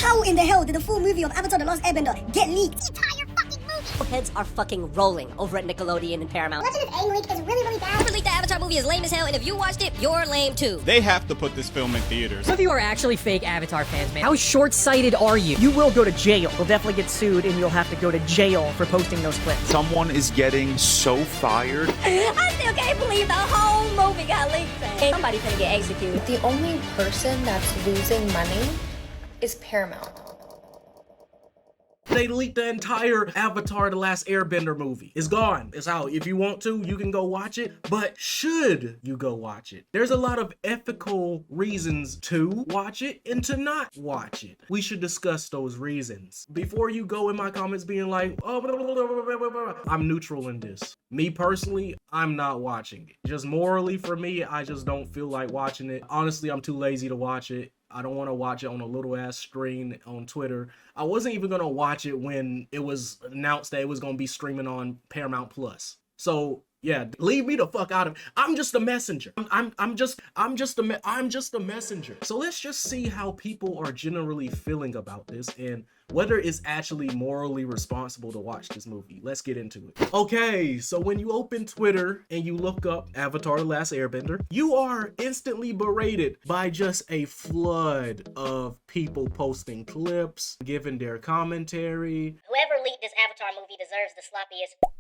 How in the hell did the full movie of Avatar: The Last Airbender get leaked? The entire fucking movie! Heads are fucking rolling over at Nickelodeon and Paramount. Watching this aang leak is really, really bad. Whoever leaked the Avatar movie is lame as hell, and if you watched it, you're lame too. They have to put this film in theaters. Some of you are actually fake Avatar fans, man. How short-sighted are you? You will go to jail. You'll definitely get sued, and you'll have to go to jail for posting those clips. Someone is getting so fired. I still can't believe the whole movie got leaked. Somebody's gonna get executed. The only person that's losing money is Paramount. They leaked the entire Avatar: The Last Airbender movie. It's gone. It's out. If you want to, you can go watch it. But should you go watch it? There's a lot of ethical reasons to watch it and to not watch it. We should discuss those reasons. Before you go in my comments being like, oh, blah, blah, blah, blah, blah, I'm neutral in this. Me personally, I'm not watching it. Just morally for me, I just don't feel like watching it. Honestly, I'm too lazy to watch it. I don't want to watch it on a little ass screen on Twitter. I wasn't even going to watch it when it was announced that it was going to be streaming on Paramount Plus. So yeah, leave me the fuck out of it. I'm just a messenger. I'm just a messenger. So let's just see how people are generally feeling about this and whether it's actually morally responsible to watch this movie. Let's get into it. Okay, so when you open Twitter and you look up Avatar: The Last Airbender, you are instantly berated by just a flood of people posting clips, giving their commentary. Whoever leaked this Avatar movie deserves the sloppiest.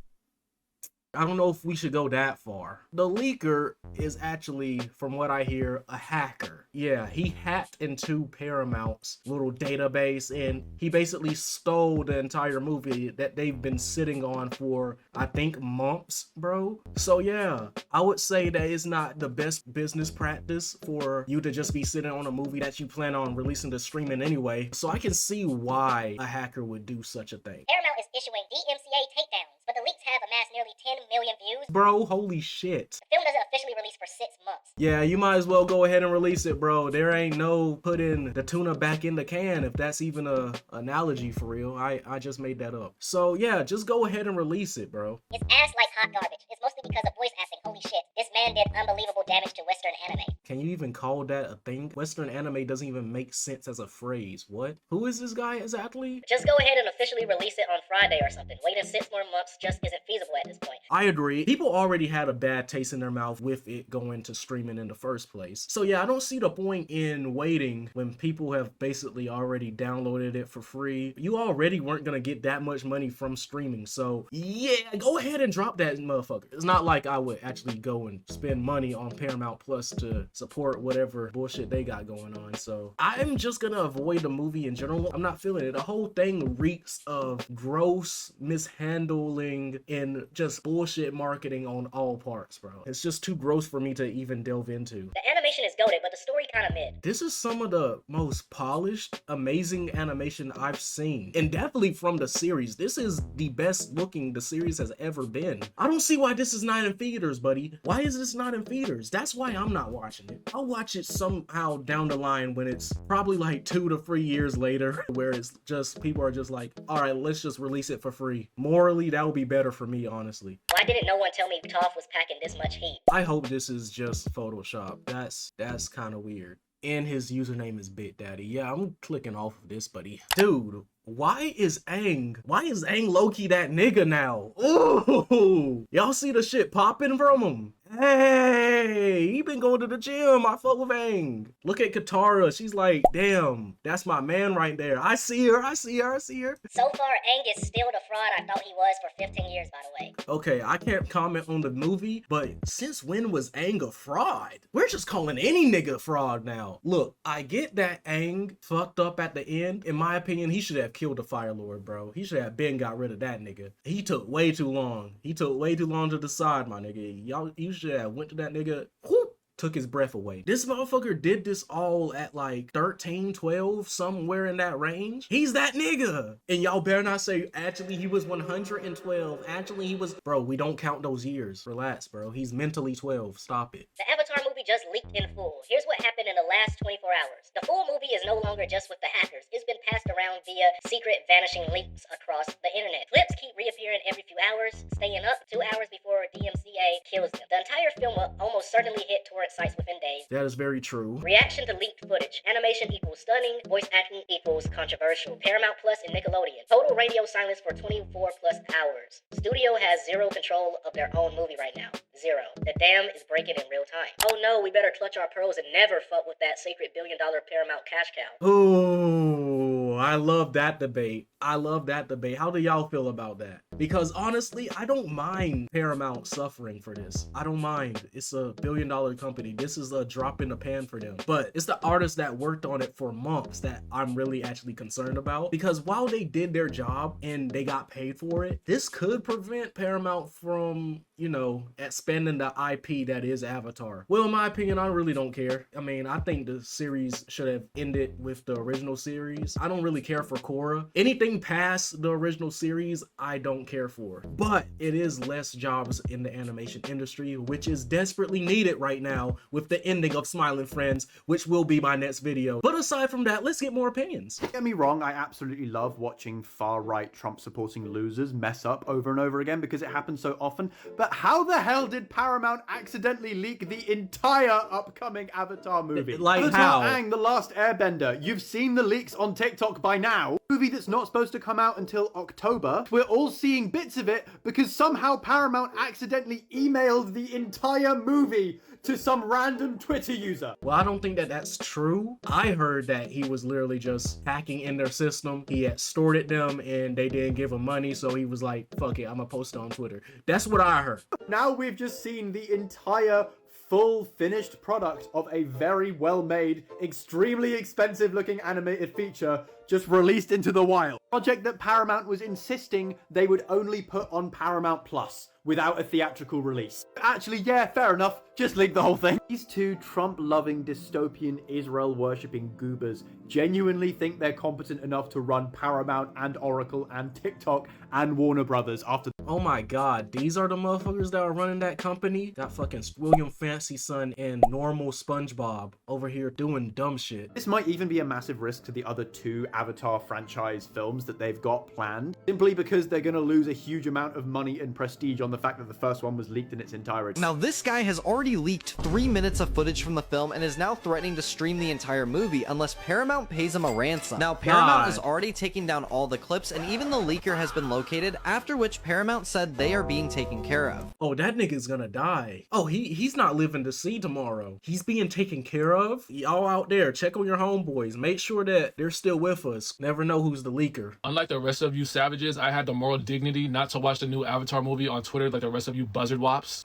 I don't know if we should go that far. The leaker is actually, from what I hear, a hacker. Yeah, he hacked into Paramount's little database and he basically stole the entire movie that they've been sitting on for, I think, months, bro. So yeah, I would say that it's not the best business practice for you to just be sitting on a movie that you plan on releasing to streaming anyway. So I can see why a hacker would do such a thing. Paramount is issuing DMCA takedowns, but the leaks have amassed nearly 10 million views. Bro, holy shit. The film doesn't officially release for 6 months. Yeah, you might as well go ahead and release it, bro. There ain't no putting the tuna back in the can, if that's even a analogy for real. I just made that up. So yeah, just go ahead and release it, bro. It's ass like hot garbage. It's mostly because of voice acting. Holy shit. This man did unbelievable damage to Western anime. Can you even call that a thing? Western anime doesn't even make sense as a phrase. What? Who is this guy exactly? Just go ahead and officially release it on Friday or something. Waiting 6 more months just isn't feasible at this point. I agree. People already had a bad taste in their mouth with it going to streaming in the first place. So yeah, I don't see the point in waiting when people have basically already downloaded it for free. You already weren't gonna get that much money from streaming. So yeah, go ahead and drop that motherfucker. It's not like I would actually go and spend money on Paramount Plus to support whatever bullshit they got going on. So I'm just gonna avoid the movie in general. I'm not feeling it. The whole thing reeks of gross mishandling and just bullshit marketing on all parts, bro. It's just too gross for me to even delve into. The animation is goated, but the story kinda mid. This is some of the most polished, amazing animation I've seen. And definitely from the series. This is the best looking the series has ever been. I don't see why this is not in theaters, buddy. Why is this not in theaters? That's why I'm not watching it. I'll watch it somehow down the line when it's probably like 2 to 3 years later, where it's just, people are just like, all right, let's just release it for free. Morally, that would be better for me, honestly. Why didn't no one tell me Toph was packing this much heat? I hope this is just Photoshop. That's kind of weird. And his username is Bit Daddy. Yeah, I'm clicking off of this, buddy. Dude, why is Aang low-key that nigga now? Ooh, y'all see the shit popping from him? Hey, he been going to the gym. I fuck with Aang. Look at Katara. She's like, damn, that's my man right there. I see her. So far, Aang is still the fraud I thought he was for 15 years, by the way. Okay, I can't comment on the movie, but since when was Aang a fraud? We're just calling any nigga a fraud now. Look, I get that Aang fucked up at the end. In my opinion, he should have killed the Fire Lord, bro. He should have been got rid of that nigga. He took way too long. He took way too long to decide, my nigga. You should have went to that nigga, whoop, took his breath away. This motherfucker did this all at like 13, 12, somewhere in that range. He's that nigga. And y'all better not say, actually, he was 112. Actually, he was... Bro, we don't count those years. Relax, bro. He's mentally 12. Stop it. The Avatar movie just leaked in full. Here's what happened in the last 24 hours. The full movie is no longer just with the hackers. It's been passed around via secret vanishing leaks across the internet. Clips keep reappearing every few hours, staying up 2 hours before DMCA kills them. The entire film will almost almost certainly hit torrent sites within days. That is very true. Reaction to leaked footage. Animation equals stunning. Voice acting equals controversial. Paramount Plus and Nickelodeon. Total radio silence for 24 plus hours. Studio has zero control of their own movie right now. Zero. The dam is breaking in real time. Oh no, we better clutch our pearls and never fuck with that sacred $1 billion Paramount cash cow. Ooh, I love that debate. I love that debate. How do y'all feel about that? Because honestly, I don't mind Paramount suffering for this. I don't mind. It's a $1 billion company. This is a drop in the pan for them. But it's the artists that worked on it for months that I'm really actually concerned about. Because while they did their job and they got paid for it, this could prevent Paramount from, you know, expanding the IP that is Avatar. Well, in my opinion, I really don't care. I mean, I think the series should have ended with the original series. I don't really care for Korra. Anything past the original series, I don't care for. But it is less jobs in the animation industry, which is desperately needed right now with the ending of Smiling Friends, which will be my next video. But aside from that, let's get more opinions. Don't get me wrong, I absolutely love watching far-right Trump-supporting losers mess up over and over again because it happens so often. But how the hell did Paramount accidentally leak the entire upcoming Avatar movie? Like Avatar how? Aang, The Last Airbender. You've seen the leaks on TikTok by now. Movie that's not supposed to come out until October. We're all seeing bits of it because somehow Paramount accidentally emailed the entire movie to some random Twitter user. Well, I don't think that that's true. I heard that he was literally just hacking in their system. He had extorted them and they didn't give him money, so he was like, fuck it, I'm gonna post it on Twitter. That's what I heard. Now we've just seen the entire full finished product of a very well made, extremely expensive looking animated feature just released into the wild. Project that Paramount was insisting they would only put on Paramount Plus without a theatrical release. Actually, yeah, fair enough. Just leak the whole thing. These two Trump-loving, dystopian, Israel-worshipping goobers genuinely think they're competent enough to run Paramount and Oracle and TikTok and Warner Brothers after. Oh my god, these are the motherfuckers that are running that company? Got fucking William Fancy Son and normal SpongeBob over here doing dumb shit. This might even be a massive risk to the other two Avatar franchise films that they've got planned, simply because they're gonna lose a huge amount of money and prestige on the fact that the first one was leaked in its entirety. Now, this guy has already leaked 3 minutes of footage from the film and is now threatening to stream the entire movie unless Paramount pays him a ransom. Now, Paramount is already taking down all the clips, and even the leaker has been located, after which Paramount said they are being taken care of. Oh, that nigga's gonna die. Oh, he's not living to see tomorrow. He's being taken care of. Y'all out there, check on your homeboys. Make sure that they're still with us. Never know who's the leaker. Unlike the rest of you savages, I had the moral dignity not to watch the new Avatar movie on Twitter like the rest of you buzzard wops.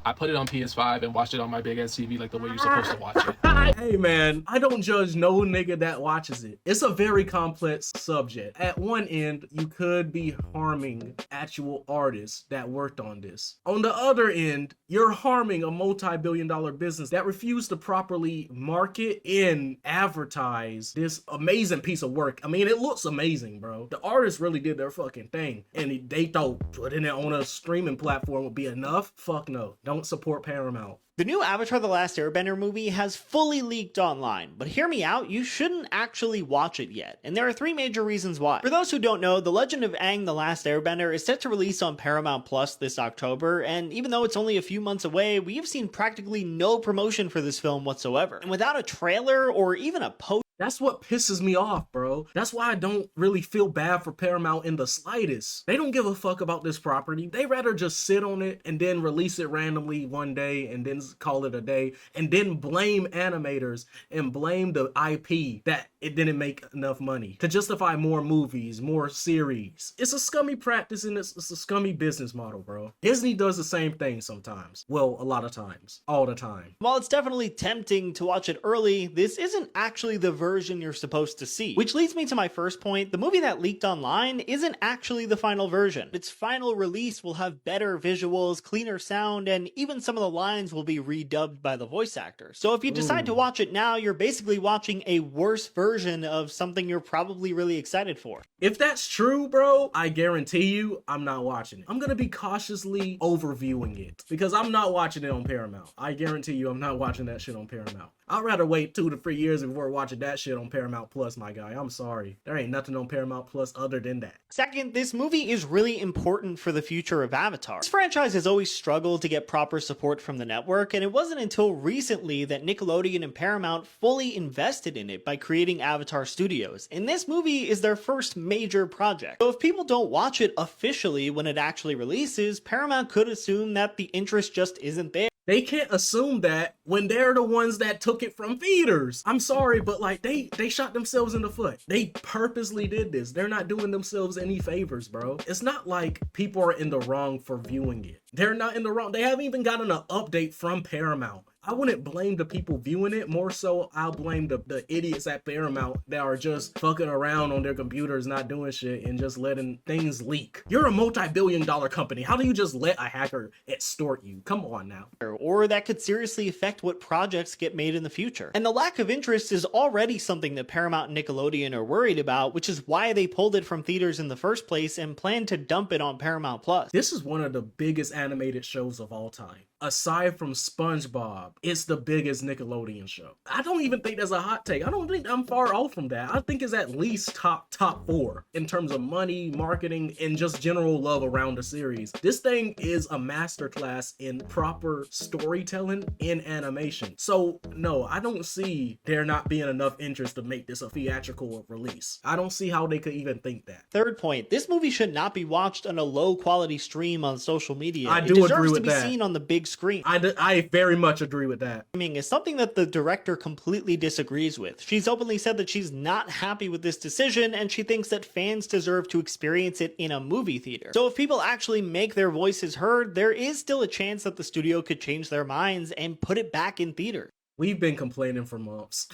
I put it on PS5 and watched it on my big ass TV like the way you're supposed to watch it. Hey man, I don't judge no nigga that watches it. It's a very complex subject. At one end, you could be harming actual artists that worked on this. On the other end, you're harming a multi-billion-dollar business that refused to properly market and advertise this amazing piece of work. I mean, it looks amazing, bro. The artists really did their fucking thing. And they thought putting it on a streaming platform would be enough? Fuck no. Don't support Paramount. The new Avatar The Last Airbender movie has fully leaked online, but hear me out, you shouldn't actually watch it yet, and there are 3 major reasons why. For those who don't know, The Legend of Aang The Last Airbender is set to release on Paramount Plus this October, and even though it's only a few months away, we have seen practically no promotion for this film whatsoever. And without a trailer or even a post. That's what pisses me off, bro. That's why I don't really feel bad for Paramount in the slightest. They don't give a fuck about this property. They rather just sit on it and then release it randomly one day and then call it a day and then blame animators and blame the IP that it didn't make enough money to justify more movies, more series. It's a scummy practice and it's a scummy business model, bro. Disney does the same thing sometimes. Well, a lot of times. All the time. While it's definitely tempting to watch it early, this isn't actually the version you're supposed to see. Which leads me to my first point. The movie that leaked online isn't actually the final version. Its final release will have better visuals, cleaner sound, and even some of the lines will be redubbed by the voice actors. So if you decide to watch it now, you're basically watching a worse version of something you're probably really excited for. If that's true, bro, I guarantee you I'm not watching it. I'm gonna be cautiously overviewing it because I'm not watching it on Paramount. I guarantee you I'm not watching that shit on Paramount. I'd rather wait 2 to 3 years before watching that shit on Paramount Plus, my guy. I'm sorry. There ain't nothing on Paramount Plus other than that. Second, this movie is really important for the future of Avatar. This franchise has always struggled to get proper support from the network, and it wasn't until recently that Nickelodeon and Paramount fully invested in it by creating Avatar Studios, and this movie is their first major project. So if people don't watch it officially when it actually releases, Paramount could assume that the interest just isn't there. They can't assume that when they're the ones that took it from theaters. I'm sorry, but like they shot themselves in the foot. They purposely did this. They're not doing themselves any favors, bro. It's not like people are in the wrong for viewing it. They're not in the wrong. They haven't even gotten an update from Paramount. I wouldn't blame the people viewing it. More so, I'll blame the idiots at Paramount that are just fucking around on their computers, not doing shit, and just letting things leak. You're a multi-billion-dollar company. How do you just let a hacker extort you? Come on now. Or that could seriously affect what projects get made in the future. And the lack of interest is already something that Paramount and Nickelodeon are worried about, which is why they pulled it from theaters in the first place and plan to dump it on Paramount Plus. This is one of the biggest animated shows of all time. Aside from SpongeBob, it's the biggest Nickelodeon show. I don't even think that's a hot take. I don't think I'm far off from that. I think it's at least top 4 in terms of money, marketing, and just general love around the series. This thing is a masterclass in proper storytelling in animation. So no, I don't see there not being enough interest to make this a theatrical release. I don't see how they could even think that. Third point, this movie should not be watched on a low quality stream on social media. I do agree with that. It deserves to be seen on the big screen. I very much agree with that. Is something that the director completely disagrees with. She's openly said that she's not happy with this decision, and she thinks that fans deserve to experience it in a movie theater. So if people actually make their voices heard, there is still a chance that the studio could change their minds and put it back in theater. We've been complaining for months.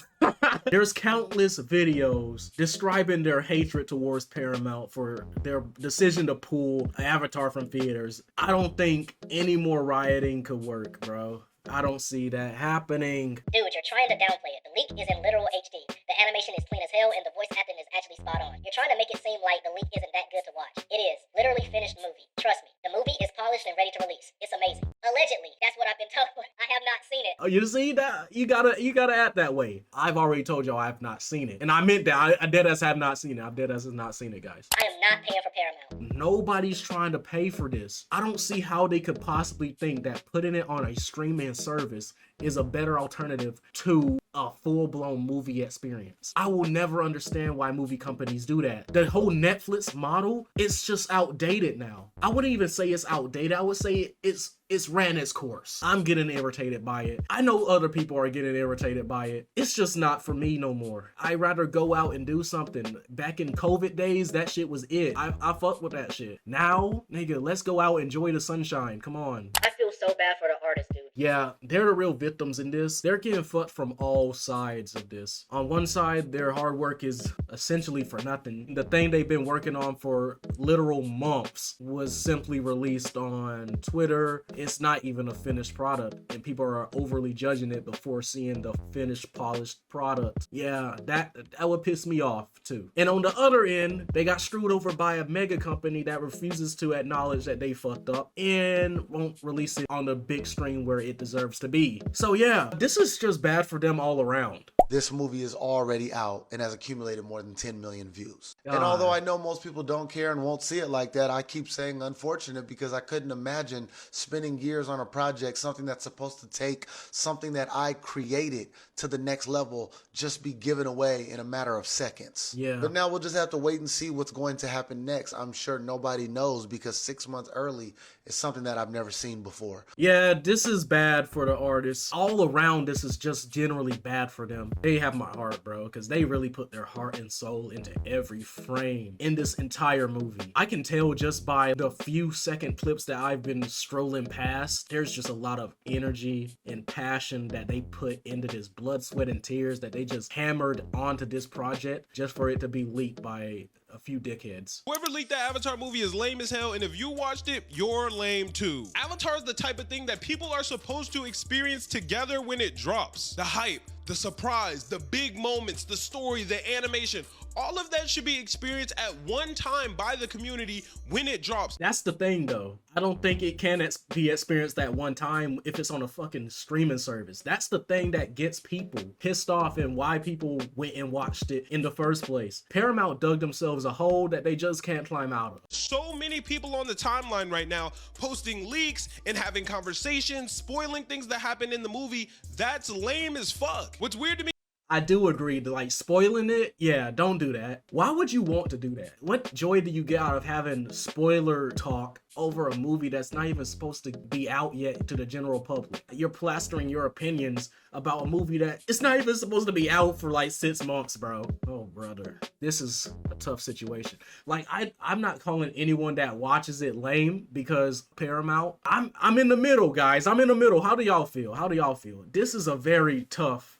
There's countless videos describing their hatred towards Paramount for their decision to pull Avatar from theaters. I don't think any more rioting could work, bro. I don't see that happening. Dude, you're trying to downplay it. The leak is in literal HD. The animation is clean as hell, and the voice acting is actually spot on. You're trying to make it seem like the leak isn't that good to watch. It is. Literally finished movie. Trust me. The movie is polished and ready to release. It's amazing. Allegedly. That's what I've been told. I have not seen it. Oh, you see that? You gotta act that way. I've already told y'all I have not seen it. And I meant that. I deadass have not seen it. I deadass has not seen it, guys. I am not paying for Paramount. Nobody's trying to pay for this. I don't see how they could possibly think that putting it on a streaming service is a better alternative to a full-blown movie experience. I will never understand why movie companies do that. The whole Netflix model, it's just outdated now. I wouldn't even say it's outdated. I would say it's ran its course. I'm getting irritated by it. I know other people are getting irritated by it. It's just not for me no more. I'd rather go out and do something. Back in COVID days, that shit was it. I fuck with that shit. Now, nigga, let's go out and enjoy the sunshine. Come on. I feel so bad for the artist, dude. Yeah, they're the real victims in this. They're getting fucked from all sides of this. On one side, their hard work is essentially for nothing. The thing they've been working on for literal months was simply released on Twitter. It's not even a finished product, and people are overly judging it before seeing the finished, polished product. Yeah, that would piss me off too. And on the other end, they got screwed over by a mega company that refuses to acknowledge that they fucked up and won't release it on the big screen where it deserves to be. So yeah, this is just bad for them all around. This movie is already out and has accumulated more than 10 million views. And although I know most people don't care and won't see it like that, I keep saying unfortunate because I couldn't imagine spending years on a project, something that's supposed to take something that I created to the next level, just be given away in a matter of seconds. Yeah. But now we'll just have to wait and see what's going to happen next. I'm sure nobody knows because 6 months early is something that I've never seen before. Yeah, this is bad for the artists. All around, this is just generally bad for them. They have my heart, bro, because they really put their heart and soul into every frame in this entire movie. I can tell just by the few second clips that I've been strolling past, there's just a lot of energy and passion that they put into this, blood, sweat, and tears that they just hammered onto this project just for it to be leaked by a few dickheads. Whoever leaked that Avatar movie is lame as hell, and if you watched it, you're lame too. Avatar is the type of thing that people are supposed to experience together when it drops. The hype, the surprise, the big moments, the story, the animation, All of that should be experienced at one time by the community when it drops. That's the thing though. I don't think it can be experienced at one time if it's on a fucking streaming service. That's the thing that gets people pissed off and why people went and watched it in the first place. Paramount dug themselves a hole that they just can't climb out of. So many people on the timeline right now posting leaks and having conversations, spoiling things that happen in the movie. That's lame as fuck. What's weird to me, I do agree to like spoiling it. Yeah, don't do that. Why would you want to do that? What joy do you get out of having spoiler talk over a movie that's not even supposed to be out yet to the general public? You're plastering your opinions about a movie that it's not even supposed to be out for like 6 months, bro. Oh, brother. This is a tough situation. Like, I'm not calling anyone that watches it lame because Paramount. I'm in the middle, guys. I'm in the middle. How do y'all feel? How do y'all feel? This is a very tough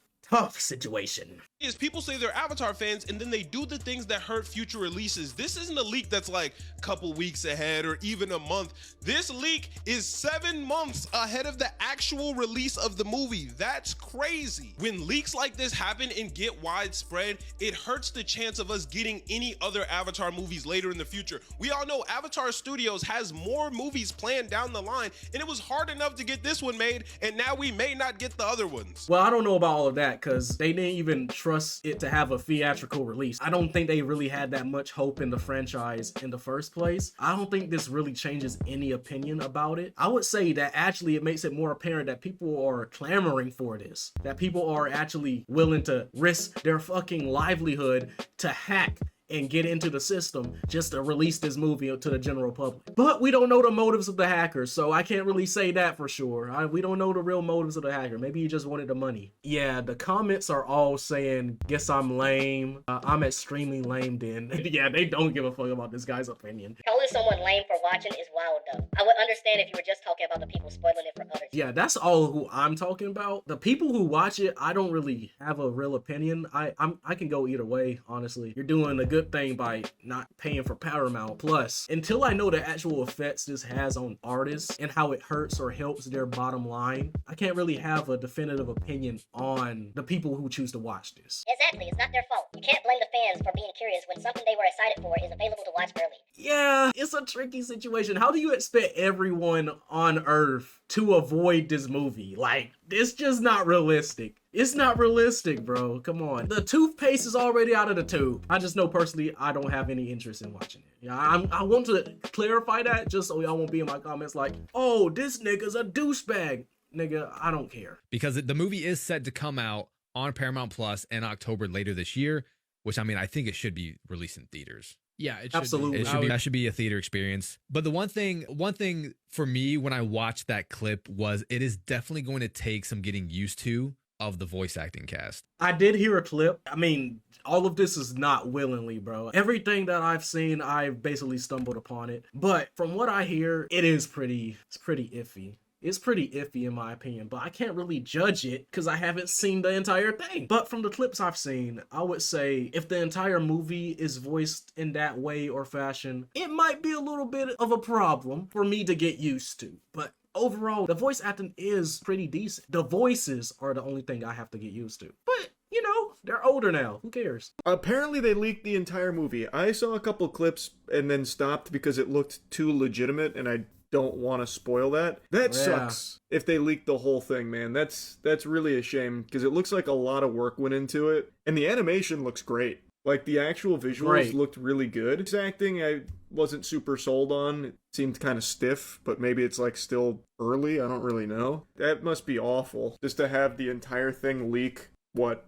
situation. is people say they're Avatar fans and then they do the things that hurt future releases. This isn't a leak that's like a couple weeks ahead or even a month. This leak is 7 months ahead of the actual release of the movie. That's crazy. When leaks like this happen and get widespread, it hurts the chance of us getting any other Avatar movies later in the future. We all know Avatar Studios has more movies planned down the line, and it was hard enough to get this one made, and now we may not get the other ones. Well, I don't know about all of that because they didn't even trust it to have a theatrical release. I don't think they really had that much hope in the franchise in the first place. I don't think this really changes any opinion about it. I would say that actually it makes it more apparent that people are clamoring for this, that people are actually willing to risk their fucking livelihood to hack and get into the system just to release this movie to the general public. But we don't know the motives of the hackers, so I can't really say that for sure. We don't know the real motives of the hacker. Maybe he just wanted the money. Yeah, the comments are all saying, guess I'm lame. I'm extremely lame then. Yeah, they don't give a fuck about this guy's opinion. Calling someone lame for watching is wild though. I would understand if you were just talking about the people spoiling it for others. Yeah, that's all who I'm talking about. The people who watch it, I don't really have a real opinion. I can go either way, honestly. You're doing a good thing by not paying for Paramount Plus. Until I know the actual effects this has on artists and how it hurts or helps their bottom line, I can't really have a definitive opinion on the people who choose to watch this. Exactly, it's not their fault. You can't blame the fans for being curious when something they were excited for is available to watch early. Yeah, it's a tricky situation. How do you expect everyone on Earth to avoid this movie? Like, it's just not realistic. It's not realistic, bro. Come on. The toothpaste is already out of the tube. I just know personally, I don't have any interest in watching it. Yeah, I want to clarify that just so y'all won't be in my comments like, oh, this nigga's a douchebag. Nigga, I don't care. Because the movie is set to come out on Paramount Plus in October later this year, which I mean, I think it should be released in theaters. Yeah, it should absolutely. That should be a theater experience. But the one thing for me when I watched that clip was it is definitely going to take some getting used to of the voice acting cast. I did hear a clip. I mean, all of this is not willingly, bro. Everything that I've seen, I've basically stumbled upon it. But from what I hear, it's pretty iffy. It's pretty iffy in my opinion, but I can't really judge it because I haven't seen the entire thing. But from the clips I've seen, I would say if the entire movie is voiced in that way or fashion, it might be a little bit of a problem for me to get used to. But overall, the voice acting is pretty decent. The voices are the only thing I have to get used to. But, you know, they're older now. Who cares? Apparently they leaked the entire movie. I saw a couple clips and then stopped because it looked too legitimate and I don't want to spoil that. That sucks if they leaked the whole thing, man. That's really a shame because it looks like a lot of work went into it. And the animation looks great. Like, the actual visuals looked really good. His acting, I wasn't super sold on. It seemed kind of stiff, but maybe it's, like, still early. I don't really know. That must be awful. Just to have the entire thing leak,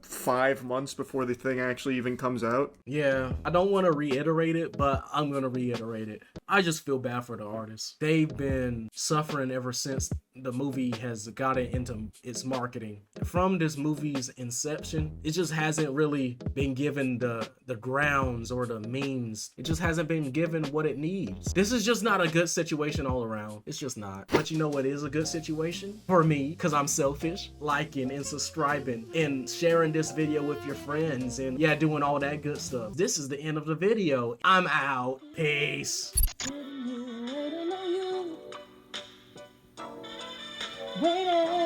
5 months before the thing actually even comes out? Yeah, I don't want to reiterate it, but I'm going to reiterate it. I just feel bad for the artists. They've been suffering ever since the movie has gotten into its marketing. From this movie's inception, it just hasn't really been given the grounds or the means. It just hasn't been given what it needs. This is just not a good situation all around. It's just not. But you know what is a good situation? For me, because I'm selfish, liking and subscribing and sharing this video with your friends and yeah, doing all that good stuff. This is the end of the video. I'm out. Peace. Waiting.